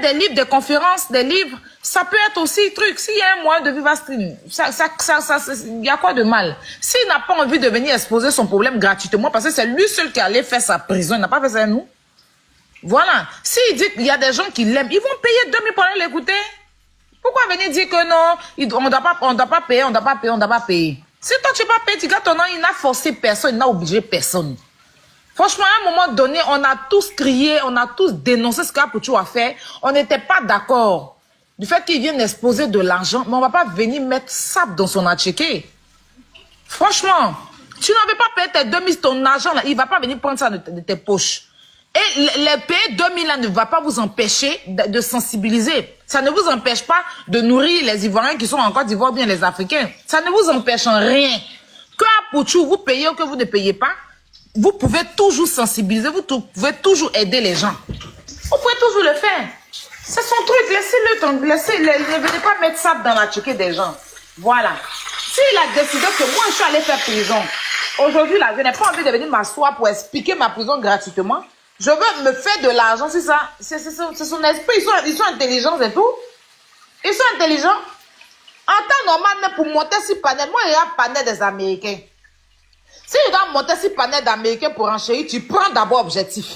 des livres, des conférences, des livres, ça peut être aussi truc. S'il y a un moyen de vivre à stream, il y a quoi de mal? S'il n'a pas envie de venir exposer son problème gratuitement, parce que c'est lui seul qui allait faire sa prison, il n'a pas fait ça à nous. Voilà. S'il dit qu'il y a des gens qui l'aiment, ils vont payer 2000 pour aller l'écouter. Pourquoi venir dire que non, on doit pas payer. Si toi tu vas payer, tu gâtes ton nom, il n'a forcé personne, il n'a obligé personne. Franchement, à un moment donné, on a tous crié, on a tous dénoncé ce qu'Apouchou a fait. On n'était pas d'accord du fait qu'il vienne exposer de l'argent, mais on ne va pas venir mettre sable dans son atchiqué. Franchement, tu n'avais pas payé tes 2000, ton argent là, il ne va pas venir prendre ça de tes poches. Et les payer 2000 là ne va pas vous empêcher de sensibiliser. Ça ne vous empêche pas de nourrir les Ivoiriens qui sont en Côte d'Ivoire ou bien les Africains. Ça ne vous empêche en rien. Que Apouchou, vous payez ou que vous ne payez pas, vous pouvez toujours sensibiliser, vous pouvez toujours aider les gens. Vous pouvez toujours le faire. C'est son truc, laissez-le, ne venez pas mettre ça dans la tchiquée des gens. Voilà. S'il a décidé que moi je suis allé faire prison, aujourd'hui là, je n'ai pas envie de venir m'asseoir pour expliquer ma prison gratuitement. Je veux me faire de l'argent, c'est ça. C'est son esprit, ils sont intelligents et tout. Ils sont intelligents. En temps normal, même pour monter sur panel, moi il y a panel des Américains. Si tu dois monter sur panel d'Américains pour enchérir, tu prends d'abord objectif.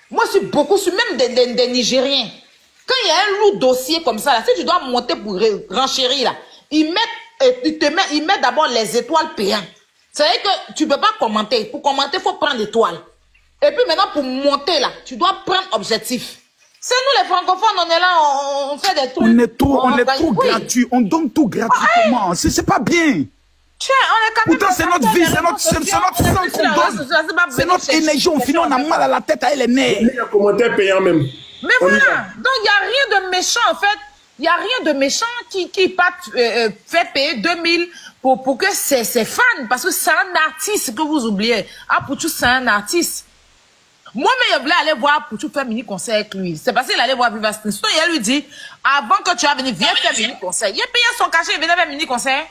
Moi, je suis beaucoup sur même des Nigériens. Quand il y a un lourd dossier comme ça, là, si tu dois monter pour renchérir, là, ils mettent d'abord les étoiles payantes. C'est-à-dire que tu ne peux pas commenter. Pour commenter, il faut prendre l'étoile. Et puis maintenant, pour monter là, tu dois prendre objectif. C'est nous les francophones, on est là, on fait des trucs. On est trop gratuit, on donne tout gratuitement. C'est pas bien. Tiens, on est quand même. Pourtant, c'est notre vie, c'est notre sang qu'on donne. C'est notre énergie, on finit, on a mal à la tête, à les nerfs. Il y a un commentaire payant même. Mais voilà, donc il n'y a rien de méchant en fait. Il n'y a rien de méchant qui fait payer 2000 pour que ses fans, parce que c'est un artiste que vous oubliez. Apouchou, c'est un artiste. Moi-même, je voulais aller voir Apouchou faire mini-concert avec lui. C'est parce qu'il allait voir Viva Stream. Il lui dit, avant que tu vas venir, viens faire mini-concert. Il a payé son cachet, il venait faire mini-concert.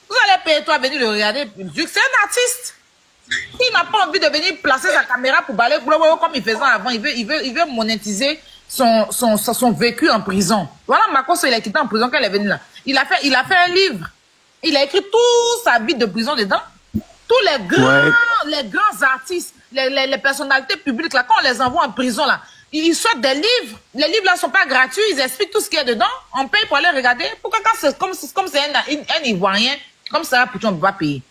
Vous allez payer toi venir le regarder. C'est un artiste. Il n'a pas envie de venir placer sa caméra pour balayer comme il faisait avant. Il veut monétiser son vécu en prison. Voilà Marcos, il a quitté en prison quand il est venu là. Il a fait un livre. Il a écrit toute sa vie de prison dedans. Tous les grands artistes, les personnalités publiques là, quand on les envoie en prison là, ils sortent des livres. Les livres là ne sont pas gratuits. Ils expliquent tout ce qu'il y a dedans. On paye pour aller regarder. Pourquoi quand c'est comme c'est un Ivoirien, comme ça, pour on ne peut pas payer.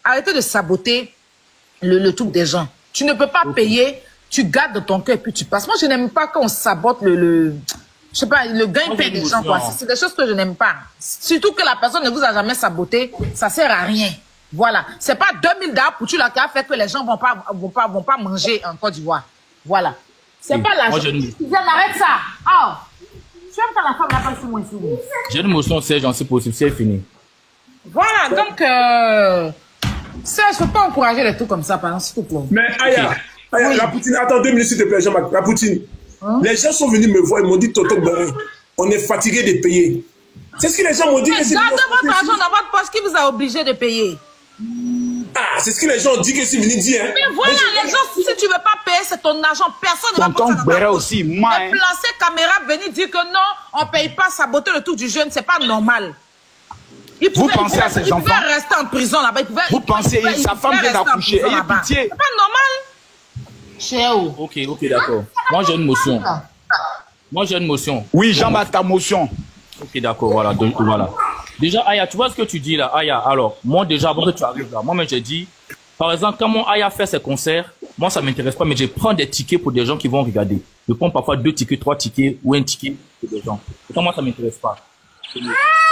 Arrêtez de saboter le truc des gens. Tu ne peux pas payer, tu gardes dans ton cœur et puis tu passes. Moi, je n'aime pas quand on sabote je sais pas, le gain-pain des gens, quoi. C'est des choses que je n'aime pas. Surtout que la personne ne vous a jamais saboté, ça sert à rien. Voilà. C'est pas 2000 $ pour tu là qui a fait que les gens vont pas manger en Côte d'Ivoire. Voilà. C'est pas l'argent. Arrête ça. Oh. Tu aimes quand la femme n'a pas sur moi ici. J'ai une motion, c'est j'en sais possible, c'est fini. Voilà, donc, ça, je ne peux pas encourager les trucs comme ça, par exemple, s'il te plaît. Mais Aya, oui. La Poutine, attends 2 minutes s'il te plaît, Jean-Marc. La Poutine, les gens sont venus me voir, ils m'ont dit, Tonton Berin, on est fatigué de payer. C'est ce que les gens m'ont dit. Mais gardez votre argent dans votre poche, qui vous a obligé de payer? Ah, c'est ce que les gens ont dit que c'est venu dire. Hein. Mais voilà, les gens, si tu ne veux pas payer, c'est ton argent. Personne ne va pas payer. Tonton Berin aussi, moi. Déplacer caméra, venir dire que non, on ne paye pas, saboter le tour du jeune, c'est pas normal. Vous pensez à ces enfants? Il pouvait rester en prison là-bas. Vous pensez, sa femme vient d'accoucher. Ayez pitié. C'est pas normal. Chéo. Ok, d'accord. Moi, j'ai une motion. Oui, Jean-Baptiste, ta motion. Ok, d'accord, voilà. Déjà, Aya, tu vois ce que tu dis là, Aya. Alors, moi, déjà, avant que tu arrives là, moi-même, j'ai dit, par exemple, quand mon Aya fait ses concerts, moi, ça m'intéresse pas, mais je prends des tickets pour des gens qui vont regarder. Je prends parfois 2 tickets, 3 tickets ou un ticket pour des gens. Pourtant, moi, ça m'intéresse pas.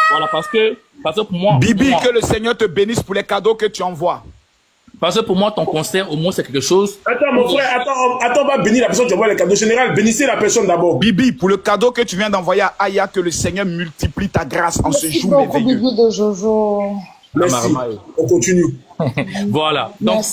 Voilà, parce que pour moi... Bibi, que le Seigneur te bénisse pour les cadeaux que tu envoies. Parce que pour moi, ton concert, au moins, c'est quelque chose... Attends, mon frère, attends, on va bénir la personne qui envoie les cadeaux. Général, bénissez la personne d'abord. Bibi, pour le cadeau que tu viens d'envoyer à Aya, que le Seigneur multiplie ta grâce en ce jour merveilleux. Bibi de Jojo. Merci, on continue. Voilà, donc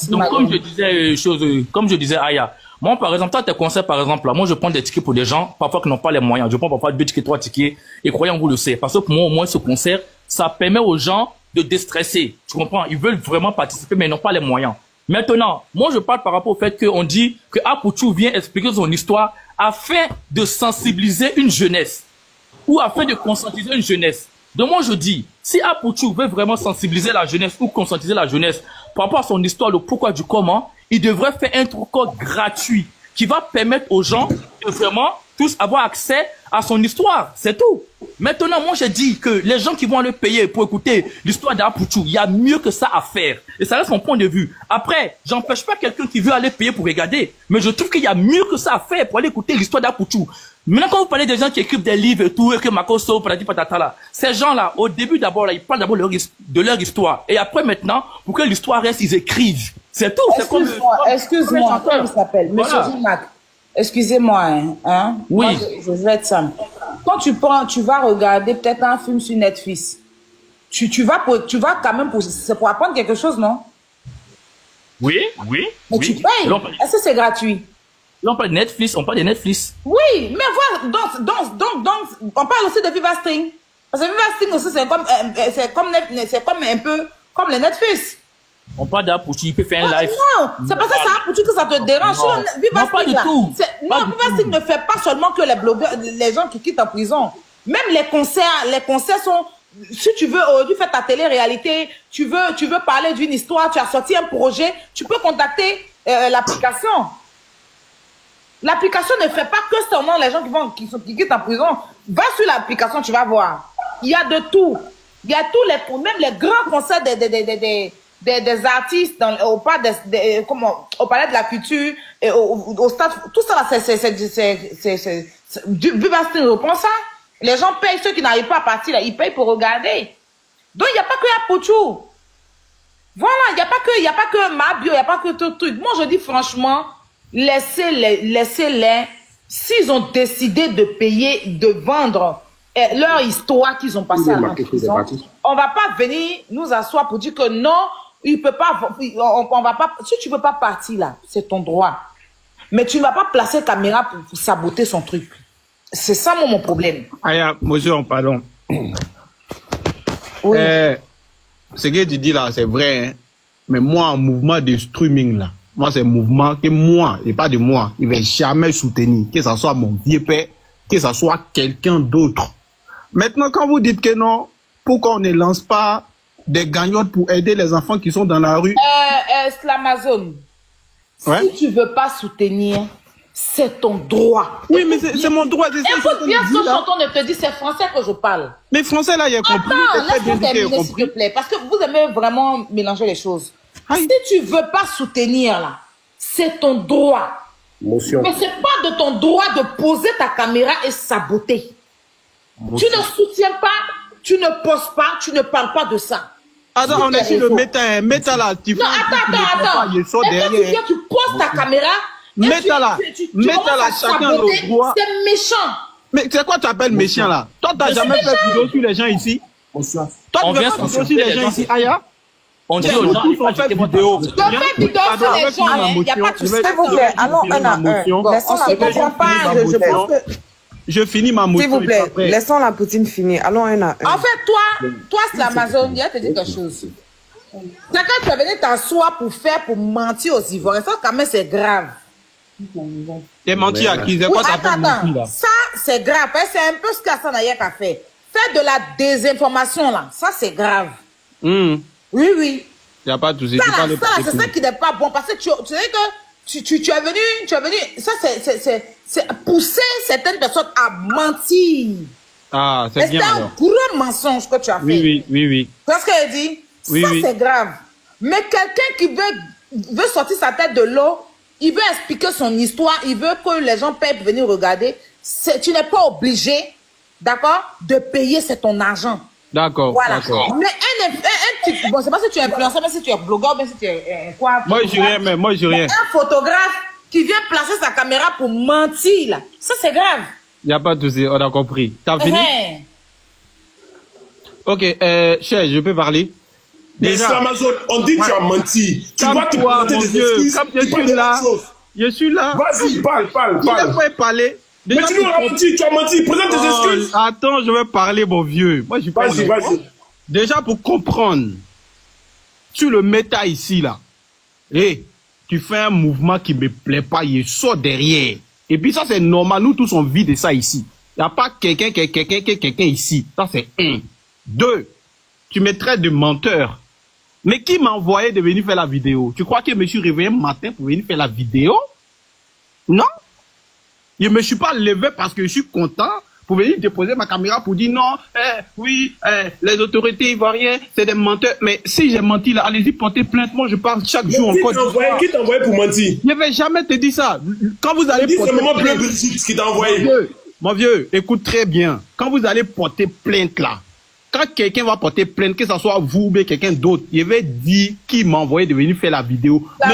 comme je disais, Aya, moi, par exemple, toi, tes concerts, par exemple, là, moi, je prends des tickets pour des gens, parfois qui n'ont pas les moyens. Je prends parfois 2 tickets, 3 tickets, et croyez-moi, vous le savez. Parce que pour moi, au moins, ce concert, ça permet aux gens de déstresser. Tu comprends? Ils veulent vraiment participer, mais ils n'ont pas les moyens. Maintenant, moi je parle par rapport au fait qu'on dit que Apouchou vient expliquer son histoire afin de sensibiliser une jeunesse ou afin de conscientiser une jeunesse. Donc moi je dis, si Apouchou veut vraiment sensibiliser la jeunesse ou conscientiser la jeunesse par rapport à son histoire, le pourquoi du comment, il devrait faire un truc gratuit qui va permettre aux gens de vraiment tous avoir accès à son histoire. C'est tout. Maintenant, moi, je dis que les gens qui vont aller payer pour écouter l'histoire d'Apouchou, il y a mieux que ça à faire. Et ça reste mon point de vue. Après, j'empêche pas quelqu'un qui veut aller payer pour regarder. Mais je trouve qu'il y a mieux que ça à faire pour aller écouter l'histoire d'Apouchou. Maintenant, quand vous parlez des gens qui écrivent des livres et tout, et que Makoso, patati patata là, ces gens-là, au début d'abord, là, ils parlent d'abord de leur histoire. Et après, maintenant, pour que l'histoire reste, ils écrivent. C'est tout. Excuse-moi, comment il s'appelle? Monsieur Jimac. Excusez-moi, hein? Oui. Moi, je vais être simple. Quand tu vas regarder peut-être un film sur Netflix, tu vas quand même c'est pour apprendre quelque chose, non? Oui. Mais tu payes. Est-ce que c'est gratuit? On parle de Netflix, on parle de Netflix. Oui, mais voilà, donc, on parle aussi de Vivastream. Parce que Vivastream aussi, c'est comme un peu comme le Netflix. On parle d'Apouchou, il peut faire un live. Non, c'est parce que c'est Apouchou que ça te dérange. Non, pas du tout. Non, Vivastream ne fait pas seulement que les blogueurs, les gens qui quittent en prison. Même les concerts sont... Si tu veux aujourd'hui faire ta télé-réalité, tu veux parler d'une histoire, tu as sorti un projet, tu peux contacter l'application. L'application ne fait pas que seulement les gens qui quittent en prison. Va sur l'application, tu vas voir. Il y a de tout. Il y a même les grands concerts des artistes au palais de la culture, et au stade, tout ça là, c'est du Vivastream reprend ça. Les gens payent, ceux qui n'arrivent pas à partir là, ils payent pour regarder. Donc il n'y a pas que Apouchou. Voilà, il n'y a pas que Mabio, il n'y a pas que tout truc. Moi je dis franchement, laissez-les, s'ils ont décidé de payer, de vendre leur histoire qu'ils ont passée à la prison, on va pas venir nous asseoir pour dire que non, il peut pas, on va pas, si tu veux pas partir là, c'est ton droit. Mais tu ne vas pas placer caméra pour saboter son truc. C'est ça mon problème. Aya, monsieur, pardon. Oui. Ce que tu dis là, c'est vrai, hein? Mais moi, en mouvement de streaming là, moi, c'est un mouvement que moi, et pas de moi, il ne va jamais soutenir, que ce soit mon vieux père, que ce soit quelqu'un d'autre. Maintenant, quand vous dites que non, pourquoi on ne lance pas des gagnottes pour aider les enfants qui sont dans la rue? L'Amazon. Ouais? Si tu ne veux pas soutenir, c'est ton droit. Oui, mais c'est mon droit. Écoute bien ce que j'entends de te dire, c'est français que je parle. Mais français, là, il a compris. Laisse-moi terminer, s'il te plaît, parce que vous aimez vraiment mélanger les choses. Aïe. Si tu ne veux pas soutenir, là, c'est ton droit. Motion. Mais ce n'est pas de ton droit de poser ta caméra et saboter. Motion. Tu ne soutiens pas, tu ne poses pas, tu ne parles pas de ça. Attends, on est sur le méta là. Non, attends. Et quand tu poses ta caméra, méta là, chacun le droit. C'est méchant. Mais c'est quoi tu appelles méchant là? Toi, tu n'as jamais fait vidéo sur les gens ici? Toi, tu fais vidéo sur les gens ici, Aya? On dit aux gens, on fait vidéo. Je fais vidéo sur les gens, il n'y a pas de souci. S'il vous plaît, allons un à un. Je finis ma motion. S'il vous plaît, laissons la poutine finir. Allons un à un. En fait, toi, c'est l'Amazon, il y a te dire quelque chose. C'est quand tu es venu t'asseoir pour mentir aux Ivoiriens, ça quand même c'est grave. T'es menti à qui? C'est quoi ça fait mentir là? Ça, c'est grave. C'est un peu ce qu'Assane Hayek a fait. Faire de la désinformation là, ça c'est grave. Oui. Il n'y a pas de souci. C'est ça qui n'est pas bon. Parce que tu sais que tu es venu, ça c'est pousser certaines personnes à mentir. Ah, c'est bien. C'est un gros mensonge que tu as fait. Oui. Tu vois ce qu'elle dit? Ça c'est grave. Mais quelqu'un qui veut sortir sa tête de l'eau, il veut expliquer son histoire, il veut que les gens payent pour venir regarder. Tu n'es pas obligé, d'accord, de payer, c'est ton argent. D'accord. Voilà. Mais bon, c'est pas si tu es influenceur, mais si tu es blogueur, mais si tu es quoi. Moi, je rien. Un photographe qui vient placer sa caméra pour mentir, là. Ça, c'est grave. Il n'y a pas de souci, on a compris. T'as fini? Ok, cher, je peux parler? Mais sur Amazon, on dit que tu as menti. Tu dois te présenter des excuses. Comme je suis là. Vas-y, parle. Il ne faut parler. Mais tu nous as menti, tu as menti. Présente tes excuses. Attends, je vais parler, mon vieux. Moi, je parle. Vas-y. Déjà, pour comprendre, sur le méta ici, là, hey, tu fais un mouvement qui me plaît pas, il sort derrière. Et puis ça, c'est normal. Nous tous, on vit de ça ici. Il n'y a pas quelqu'un ici. Ça, c'est 1. 2, tu me traites de menteur. Mais qui m'a envoyé de venir faire la vidéo? Tu crois que je me suis réveillé un matin pour venir faire la vidéo? Non. Je me suis pas levé parce que je suis content pour venir déposer ma caméra pour dire non, les autorités ivoiriennes, c'est des menteurs. Mais si j'ai menti là, allez-y, portez plainte. Moi, je parle chaque jour encore. Qui t'a envoyé pour mentir? Je ne vais jamais te dire ça. Quand vous allez porter plainte, qui t'a envoyé. Mon vieux, écoute très bien. Quand vous allez porter plainte là, quand quelqu'un va porter plainte, que ce soit vous ou bien quelqu'un d'autre, il va dire qui m'a envoyé de venir faire la vidéo. Mais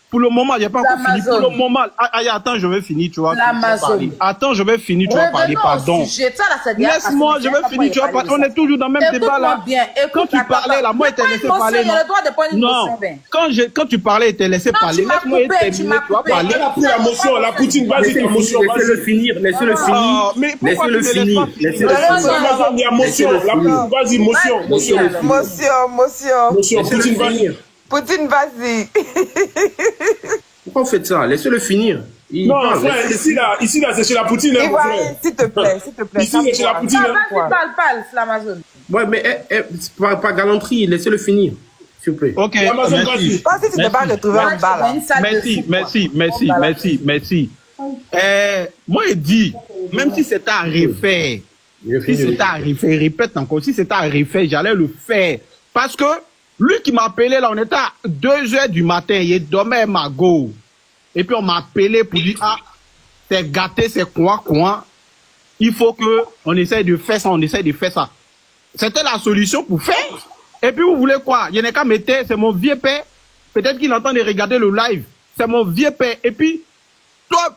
pour le moment, j'ai pas encore fini. Pour le moment, attends, je vais finir, tu vois. Attends, je vais finir, tu vas parler, pardon. Laisse-moi, je vais finir, tu vas parler. On est toujours dans le même débat là. Quand tu parlais là, moi, je t'ai laissé parler. Non, quand tu parlais, je t'ai laissé parler. Laisse-moi terminer, tu vas parler. Elle a pris la motion, la Poutine, vas-y, ta motion. Laissez-le finir, laissez-le finir. Laissez-le finir. Laissez-le finir. Il y a motion, la Poutine, vas-y, motion. Motion, Poutine, vas-y. Poutine, vas-y. Pourquoi vous faites ça? Laissez-le finir. Non, frère, ici là, c'est chez la Poutine. S'il te plaît. Ici, c'est chez la Poutine. Parle, l'Amazon. Ouais, mais pas galanterie, laissez-le finir, s'il vous plaît. Ok, merci. Pas si tu t'es pas retrouvé en bas là. Merci. Moi, je dis, même si c'était à refaire, répète encore, si c'était à refaire, j'allais le faire. Parce que lui qui m'a appelé là, on était à 2h du matin, il dormait à Mago. Et puis on m'a appelé pour dire, ah, c'est gâté, c'est quoi. Il faut que on essaye de faire ça, C'était la solution pour faire. Et puis vous voulez quoi? Il y en a qu'à mettre, c'est mon vieux père. Peut-être qu'il entend de regarder le live. C'est mon vieux père. Et puis,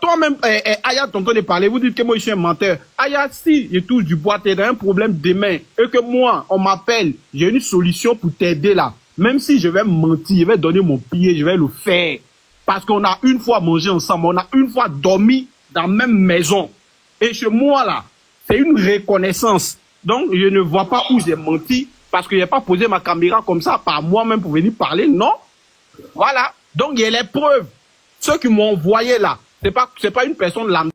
toi-même, Aya, t'entends de parler, vous dites que moi je suis un menteur. Aya, si je touche du bois, t'es dans un problème demain, et que moi, on m'appelle, j'ai une solution pour t'aider là. Même si je vais mentir, je vais donner mon pied, je vais le faire. Parce qu'on a une fois mangé ensemble, on a une fois dormi dans la même maison. Et chez moi là, c'est une reconnaissance. Donc, je ne vois pas où j'ai menti, parce que je n'ai pas posé ma caméra comme ça par moi-même pour venir parler, non. Voilà. Donc, il y a les preuves. Ceux qui m'ont envoyé là, c'est pas une personne lambda.